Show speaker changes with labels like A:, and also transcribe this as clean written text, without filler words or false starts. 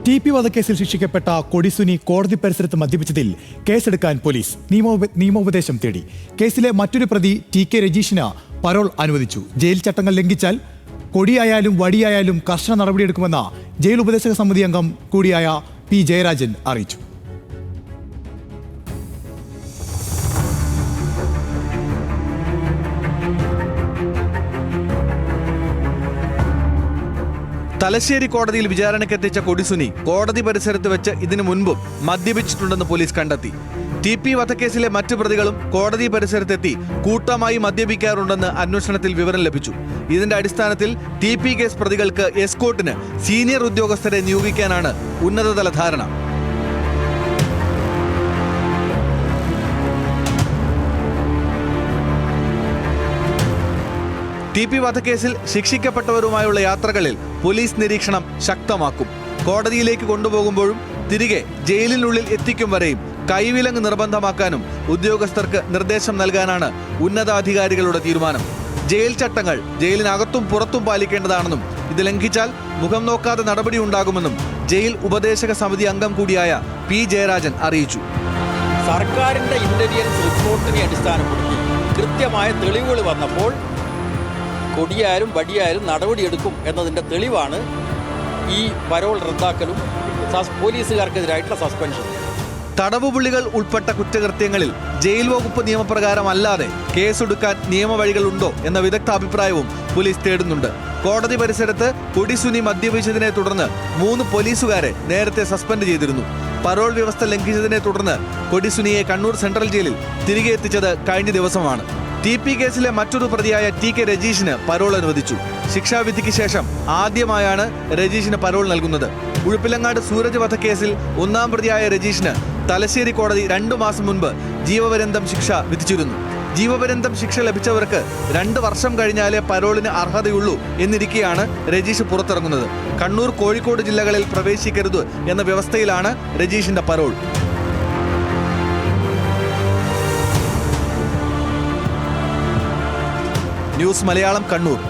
A: TP വധക്കേസിൽ ശിക്ഷിക്കപ്പെട്ട കൊടിസുനി കോടതി പരിസരത്ത് മദ്യപിച്ചതിൽ കേസെടുക്കാൻ പോലീസ് നിയമോപദേശം തേടി. കേസിലെ മറ്റൊരു പ്രതി TK രജീഷിന് പരോൾ അനുവദിച്ചു. ജയിൽ ചട്ടങ്ങൾ ലംഘിച്ചാൽ കൊടിയായാലും വടിയായാലും കർശന നടപടിയെടുക്കുമെന്ന് ജയിൽ ഉപദേശക സമിതി അംഗം കൂടിയായ P ജയരാജൻ അറിയിച്ചു.
B: തലശ്ശേരി കോടതിയിൽ വിചാരണയ്ക്കെത്തിച്ച കൊടിസുനി കോടതി പരിസരത്ത് വെച്ച് ഇതിനു മുൻപും മദ്യപിച്ചിട്ടുണ്ടെന്ന് പോലീസ് കണ്ടെത്തി. TP വധക്കേസിലെ മറ്റു പ്രതികളും കോടതി പരിസരത്തെത്തി കൂട്ടമായി മദ്യപിക്കാറുണ്ടെന്ന് അന്വേഷണത്തിൽ വിവരം ലഭിച്ചു. ഇതിന്റെ അടിസ്ഥാനത്തിൽ TP കേസ് പ്രതികൾക്ക് എസ്കോർട്ടിന് സീനിയർ ഉദ്യോഗസ്ഥരെ നിയോഗിക്കാനാണ് ഉന്നതതല ധാരണ. TP വധക്കേസിൽ ശിക്ഷിക്കപ്പെട്ടവരുമായുള്ള യാത്രകളിൽ പോലീസ് നിരീക്ഷണം ശക്തമാക്കും. കോടതിയിലേക്ക് കൊണ്ടുപോകുമ്പോഴും തിരികെ ജയിലിനുള്ളിൽ എത്തിക്കും വരെയും കൈവിലങ്ങ് നിർബന്ധമാക്കാനും ഉദ്യോഗസ്ഥർക്ക് നിർദ്ദേശം നൽകാനാണ് ഉന്നതാധികാരികളുടെ തീരുമാനം. ജയിൽ ചട്ടങ്ങൾ ജയിലിനകത്തും പുറത്തും പാലിക്കേണ്ടതാണെന്നും ഇത് ലംഘിച്ചാൽ മുഖം നോക്കാതെ നടപടി ഉണ്ടാകുമെന്നും ജയിൽ ഉപദേശക സമിതി അംഗം കൂടിയായ P ജയരാജൻ അറിയിച്ചു.
C: സർക്കാരിന്റെ ഇന്റലിജൻസ് റിപ്പോർട്ടിനെ അടിസ്ഥാനപ്പെടുത്തി കൃത്യമായ തെളിവുകൾ വന്നപ്പോൾ കൊടിയായാലും വടിയായാലും നടപടിയെടുക്കും എന്നതിൻ്റെ തെളിവാണ് ഈ പരോൾ റദ്ദാക്കലും പോലീസുകാർക്കെതിരായിട്ടുള്ള സസ്പെൻഷൻ.
B: തടവുപുള്ളികൾ ഉൾപ്പെട്ട കുറ്റകൃത്യങ്ങളിൽ ജയിൽ വകുപ്പ് നിയമപ്രകാരം അല്ലാതെ കേസെടുക്കാൻ നിയമവഴികളുണ്ടോ എന്ന വിദഗ്ധ അഭിപ്രായവും പോലീസ് തേടുന്നുണ്ട്. കോടതി പരിസരത്ത് കൊടിസുനി മദ്യപിച്ചതിനെ തുടർന്ന് 3 പോലീസുകാരെ നേരത്തെ സസ്പെൻഡ് ചെയ്തിരുന്നു. പരോൾ വ്യവസ്ഥ ലംഘിച്ചതിനെ തുടർന്ന് കൊടിസുനിയെ കണ്ണൂർ സെൻട്രൽ ജയിലിൽ തിരികെ എത്തിച്ചത് കഴിഞ്ഞ ദിവസമാണ്. TP കേസിലെ മറ്റൊരു പ്രതിയായ TK രജീഷിന് പരോൾ അനുവദിച്ചു. ശിക്ഷാവിധിക്ക് ശേഷം ആദ്യമായാണ് രജീഷിന് പരോൾ നൽകുന്നത്. ഉഴുപ്പിലങ്ങാട് സൂരജ് വധക്കേസിൽ 1-ാം പ്രതിയായ രജീഷിന് തലശ്ശേരി കോടതി 2 മാസം മുൻപ് ജീവപര്യന്തം ശിക്ഷ വിധിച്ചിരുന്നു. ജീവപര്യന്തം ശിക്ഷ ലഭിച്ചവർക്ക് 2 വർഷം കഴിഞ്ഞാലേ പരോളിന് അർഹതയുള്ളൂ എന്നിരിക്കെയാണ് രജീഷ് പുറത്തിറങ്ങുന്നത്. കണ്ണൂർ, കോഴിക്കോട് ജില്ലകളിൽ പ്രവേശിക്കരുത് എന്ന വ്യവസ്ഥയിലാണ് രജീഷിന്റെ പരോൾ. ന്യൂസ് മലയാളം, കണ്ണൂർ.